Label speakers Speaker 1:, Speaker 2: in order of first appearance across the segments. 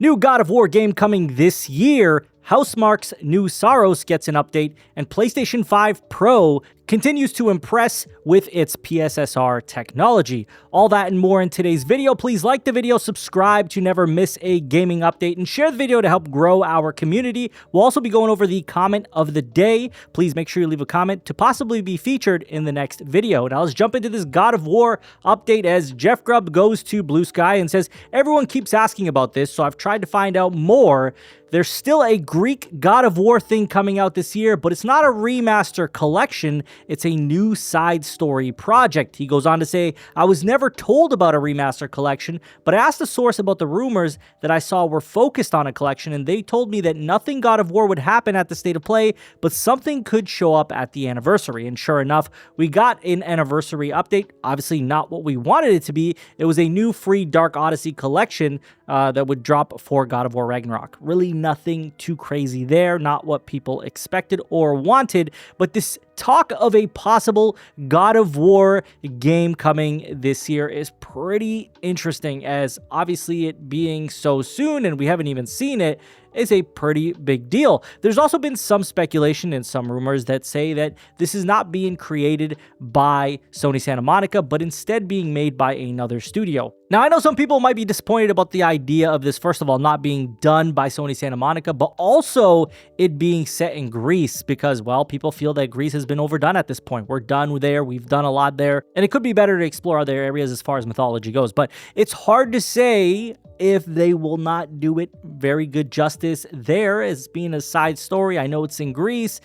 Speaker 1: New God of War game coming this year, Housemarque's new Saros gets an update, and PlayStation 5 Pro continues to impress with its PSSR technology. All that and more in today's video. Please like the video, subscribe to never miss a gaming update, and share the video to help grow our community. We'll also be going over the comment of the day. Please make sure you leave a comment to possibly be featured in the next video. Now let's jump into this God of War update as Jeff Grubb goes to Blue Sky and says, everyone keeps asking about this, so I've tried to find out more. There's still a Greek God of War thing coming out this year, but it's not a remaster collection. It's a new side story project. He goes on to say, I was never told about a remaster collection, but I asked a source about the rumors that I saw were focused on a collection, and they told me that nothing God of War would happen at the State of Play, but something could show up at the anniversary. And sure enough, we got an anniversary update. Obviously not what we wanted it to be. It was a new free Dark Odyssey collection that would drop for God of War Ragnarok. Really nothing too crazy there, not what people expected or wanted, but this talk of a possible God of War game coming this year is pretty interesting, as obviously it being so soon and we haven't even seen it is a pretty big deal. There's also been some speculation and some rumors that say that this is not being created by Sony Santa Monica, but instead being made by another studio. Now, I know some people might be disappointed about the idea of this, first of all, not being done by Sony Santa Monica, but also it being set in Greece because, well, people feel that Greece has been overdone at this point. We're done there. We've done a lot there, and it could be better to explore other areas as far as mythology goes, but it's hard to say if they will not do it very good justice there as being a side story. I know it's in Greece.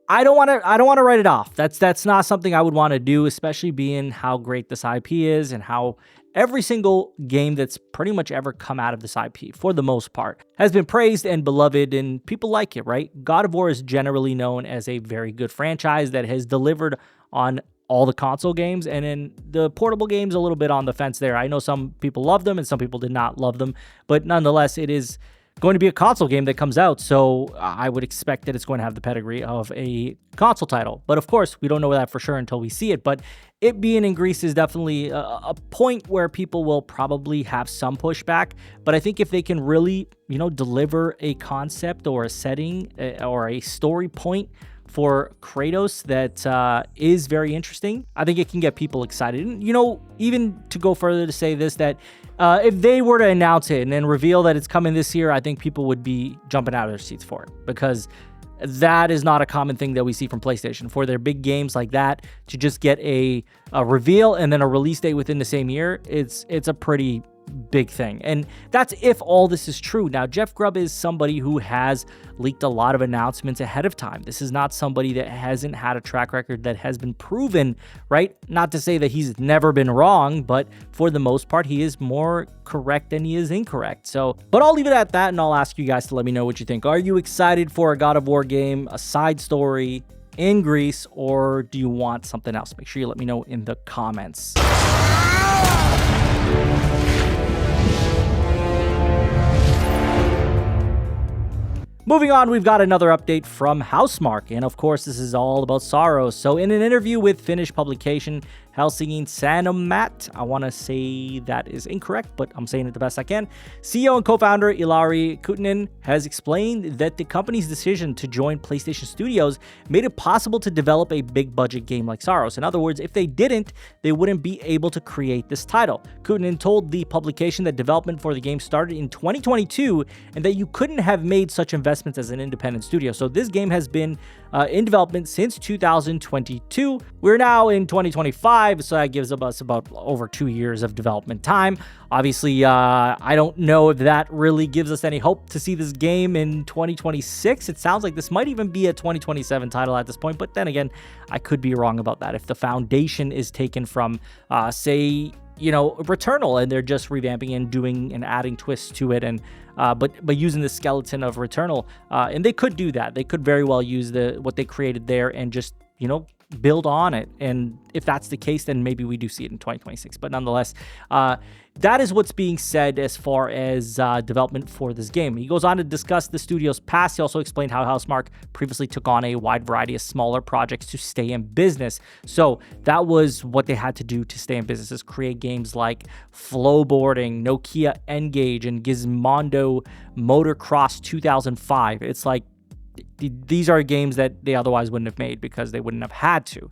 Speaker 1: I don't want to write it off. That's not something I would want to do, especially being how great this IP is and how every single game that's pretty much ever come out of this IP, for the most part, has been praised and beloved, and people like it, right? God of War is generally known as a very good franchise that has delivered on all the console games, and in the portable games, a little bit on the fence there. I know some people love them and some people did not love them, but nonetheless, it is going to be a console game that comes out, so I would expect that it's going to have the pedigree of a console title. But of course, we don't know that for sure until we see it, but it being in Greece is definitely a point where people will probably have some pushback, but I think if they can really, deliver a concept or a setting or a story point for Kratos that is very interesting, I think it can get people excited. And, even to go further to say this, that if they were to announce it and then reveal that it's coming this year, I think people would be jumping out of their seats for it, because that is not a common thing that we see from PlayStation. For their big games like that, to just get a reveal and then a release date within the same year, it's a pretty big thing. And that's if all this is true. Now, Jeff Grubb is somebody who has leaked a lot of announcements ahead of time. This is not somebody that hasn't had a track record that has been proven, right? Not to say that he's never been wrong, but for the most part, he is more correct than he is incorrect. So, but I'll leave it at that, and I'll ask you guys to let me know what you think. Are you excited for a God of War game, a side story in Greece, or do you want something else? Make sure you let me know in the comments. Moving on, we've got another update from Housemarque, and of course, this is all about Saros. So in an interview with Finnish publication Helsingin Sanomat, I want to say that is incorrect, but I'm saying it the best I can, CEO and co-founder Ilari Kutinen has explained that the company's decision to join PlayStation Studios made it possible to develop a big-budget game like Saros. In other words, if they didn't, they wouldn't be able to create this title. Kutinen told the publication that development for the game started in 2022 and that you couldn't have made such investments as an independent studio. So this game has been in development since 2022. We're now in 2025, so that gives us about over 2 years of development time. Obviously, I don't know if that really gives us any hope to see this game in 2026. It sounds like this might even be a 2027 title at this point, but then again, I could be wrong about that. If the foundation is taken from, say, Returnal, and they're just revamping and doing and adding twists to it, and but using the skeleton of Returnal, and they could do that. They could very well use what they created there and just build on it. And if that's the case, then maybe we do see it in 2026. But nonetheless, that is what's being said as far as development for this game. He goes on to discuss the studio's past. He also explained how Housemarque previously took on a wide variety of smaller projects to stay in business. So that was what they had to do to stay in business, is create games like Flowboarding, Nokia N-Gage, and Gizmondo Motocross 2005. It's like, these are games that they otherwise wouldn't have made because they wouldn't have had to.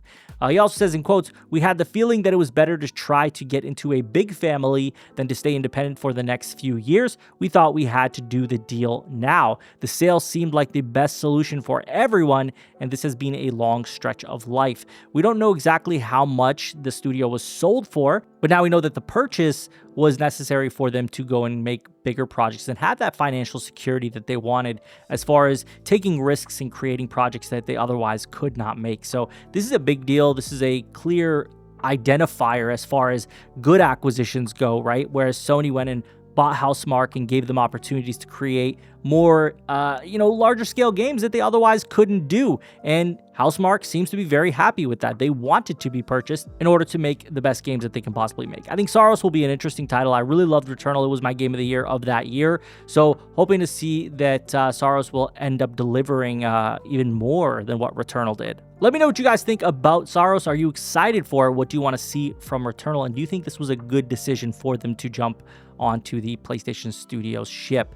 Speaker 1: He also says in quotes, "We had the feeling that it was better to try to get into a big family than to stay independent for the next few years. We thought we had to do the deal now. The sale seemed like the best solution for everyone, and this has been a long stretch of life. We don't know exactly how much the studio was sold for, but now we know that the purchase was necessary for them to go and make bigger projects and have that financial security that they wanted as far as taking risks and creating projects that they otherwise could not make." So this is a big deal. This is a clear identifier as far as good acquisitions go, right? Whereas Sony went and bought Housemarque and gave them opportunities to create more, larger scale games that they otherwise couldn't do. And Housemarque seems to be very happy with that. They want it to be purchased in order to make the best games that they can possibly make. I think Saros will be an interesting title. I really loved Returnal. It was my game of the year of that year. So hoping to see that Saros will end up delivering even more than what Returnal did. Let me know what you guys think about Saros. Are you excited for it? What do you want to see from Returnal? And do you think this was a good decision for them to jump onto the PlayStation Studios ship?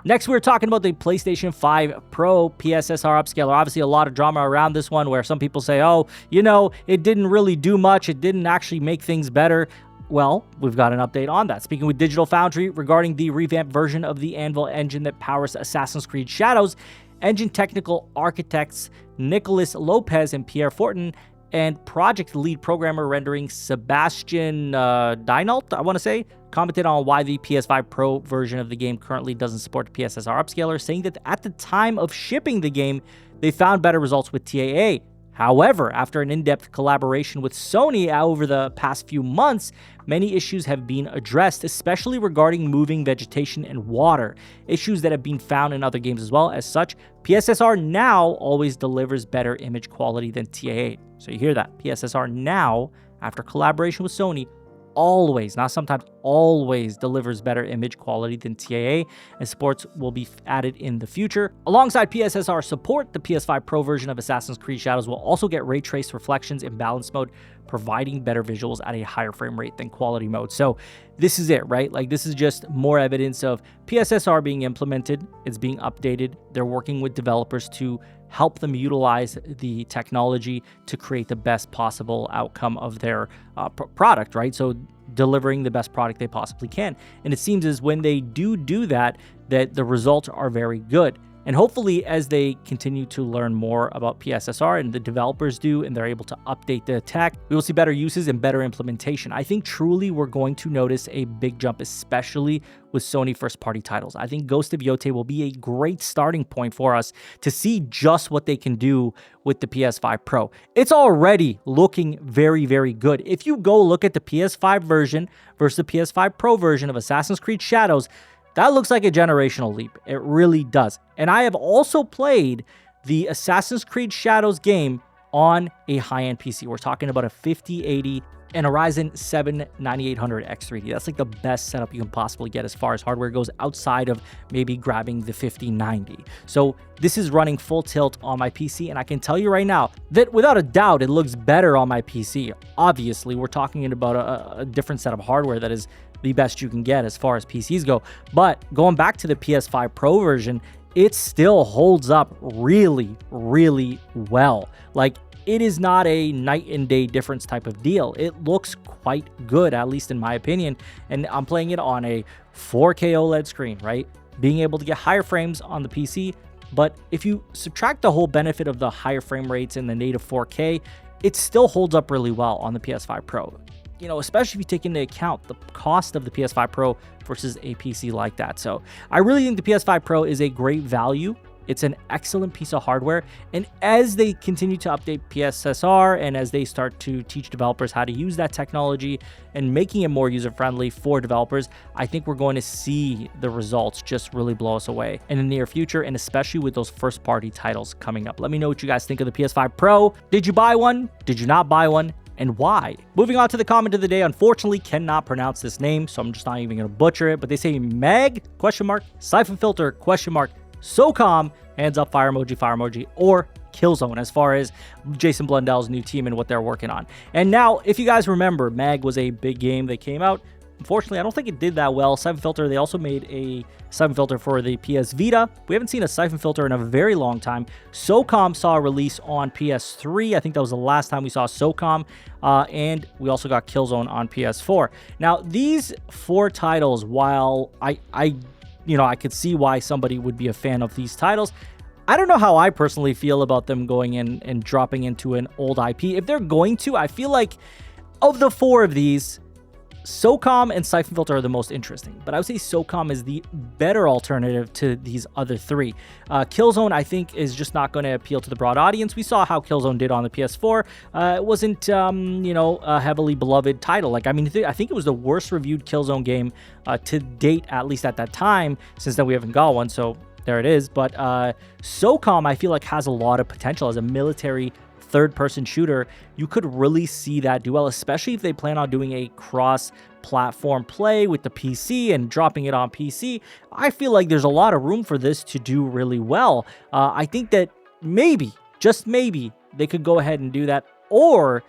Speaker 1: Next, we're talking about the PlayStation 5 Pro PSSR upscaler. Obviously, a lot of drama around this one where some people say, oh, it didn't really do much. It didn't actually make things better. Well, we've got an update on that. Speaking with Digital Foundry regarding the revamped version of the Anvil engine that powers Assassin's Creed Shadows, engine technical architects Nicolas Lopez and Pierre Fortin and project lead programmer rendering Sebastian Deinault, I want to say, commented on why the PS5 Pro version of the game currently doesn't support the PSSR upscaler, saying that at the time of shipping the game, they found better results with TAA. However, after an in-depth collaboration with Sony over the past few months, many issues have been addressed, especially regarding moving vegetation and water, issues that have been found in other games as well. As such, PSSR now always delivers better image quality than TAA. So you hear that. PSSR now, after collaboration with Sony, always, not sometimes, always delivers better image quality than TAA, and supports will be added in the future. Alongside PSSR support, the PS5 Pro version of Assassin's Creed Shadows will also get ray trace reflections in balance mode, providing better visuals at a higher frame rate than quality mode. So this is it, right? Like, this is just more evidence of PSSR being implemented. It's being updated. They're working with developers to help them utilize the technology to create the best possible outcome of their product, right? So delivering the best product they possibly can. And it seems as when they do that, that the results are very good. And hopefully, as they continue to learn more about PSSR and the developers do, and they're able to update the tech, we will see better uses and better implementation. I think truly we're going to notice a big jump, especially with Sony first-party titles. I think Ghost of Yotei will be a great starting point for us to see just what they can do with the PS5 Pro. It's already looking very, very good. If you go look at the PS5 version versus the PS5 Pro version of Assassin's Creed Shadows, that looks like a generational leap. It really does. And I have also played the Assassin's Creed Shadows game on a high-end PC. We're talking about a 5080 and a Ryzen 7 9800X3D. That's like the best setup you can possibly get as far as hardware goes, outside of maybe grabbing the 5090. So this is running full tilt on my PC, and I can tell you right now that without a doubt, it looks better on my PC. Obviously, we're talking about a different set of hardware that is the best you can get as far as PCs go. But going back to the PS5 Pro version, it still holds up really, really well. Like, it is not a night and day difference type of deal. It looks quite good, at least in my opinion. And I'm playing it on a 4K OLED screen, right? Being able to get higher frames on the PC. But if you subtract the whole benefit of the higher frame rates and the native 4K, it still holds up really well on the PS5 Pro. Especially if you take into account the cost of the PS5 Pro versus a PC like that. So I really think the PS5 Pro is a great value It's an excellent piece of hardware, and as they continue to update PSSR and as they start to teach developers how to use that technology and making it more user-friendly for developers, I think we're going to see the results just really blow us away in the near future, and especially with those first-party titles coming up. Let me know what you guys think of the PS5 Pro. Did you buy one? Did you not buy one? And why? Moving on to the comment of the day, unfortunately cannot pronounce this name, so I'm just not even going to butcher it, but they say mag, question mark, siphon filter, question mark, SOCOM, hands up, fire emoji, or Killzone as far as Jason Blundell's new team and what they're working on. And now, if you guys remember, mag was a big game that came out. Unfortunately, I don't think it did that well. Siphon filter, they also made a siphon filter for the PS Vita. We haven't seen a siphon filter in a very long time. SOCOM saw a release on PS3. I think that was the last time we saw SOCOM. And we also got Killzone on PS4. Now, these 4 titles, while I could see why somebody would be a fan of these titles, I don't know how I personally feel about them going in and dropping into an old IP. If they're going to, I feel like of the 4 of these, SOCOM and Siphon Filter are the most interesting, but I would say SOCOM is the better alternative to these other 3. Killzone, I think, is just not going to appeal to the broad audience. We saw how Killzone did on the PS4. It wasn't, a heavily beloved title. Like, I mean, I think it was the worst reviewed Killzone game to date, at least at that time. Since then, we haven't got one, so there it is. But SOCOM, I feel like, has a lot of potential as a military third-person shooter. You could really see that do well, especially if they plan on doing a cross-platform play with the PC and dropping it on PC. I feel like there's a lot of room for this to do really well. I think that maybe, just maybe, they could go ahead and do that, or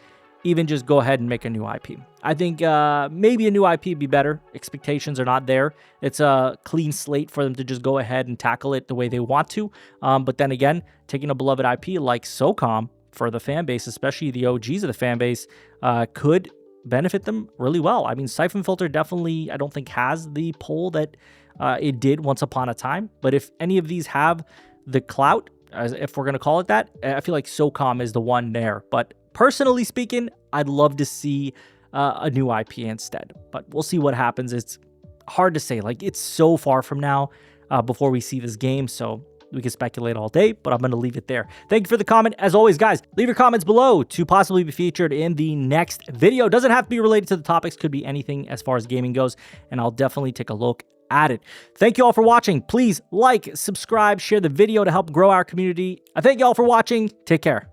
Speaker 1: even just go ahead and make a new IP. I think maybe a new IP would be better. Expectations are not there. It's a clean slate for them to just go ahead and tackle it the way they want to. But then again, taking a beloved IP like SOCOM for the fan base, especially the OGs of the fan base, could benefit them really well. I mean, Siphon Filter definitely, I don't think, has the pull that it did once upon a time. But if any of these have the clout, if we're going to call it that, I feel like SOCOM is the one there. But personally speaking, I'd love to see a new IP instead. But we'll see what happens. It's hard to say. Like, it's so far from now before we see this game, so we can speculate all day, but I'm going to leave it there. Thank you for the comment. As always, guys, leave your comments below to possibly be featured in the next video. Doesn't have to be related to the topics. Could be anything as far as gaming goes, and I'll definitely take a look at it. Thank you all for watching. Please like, subscribe, share the video to help grow our community. I thank you all for watching. Take care.